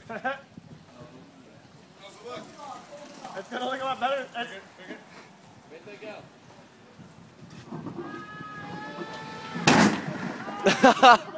It's gonna look a lot better. Wait till they go.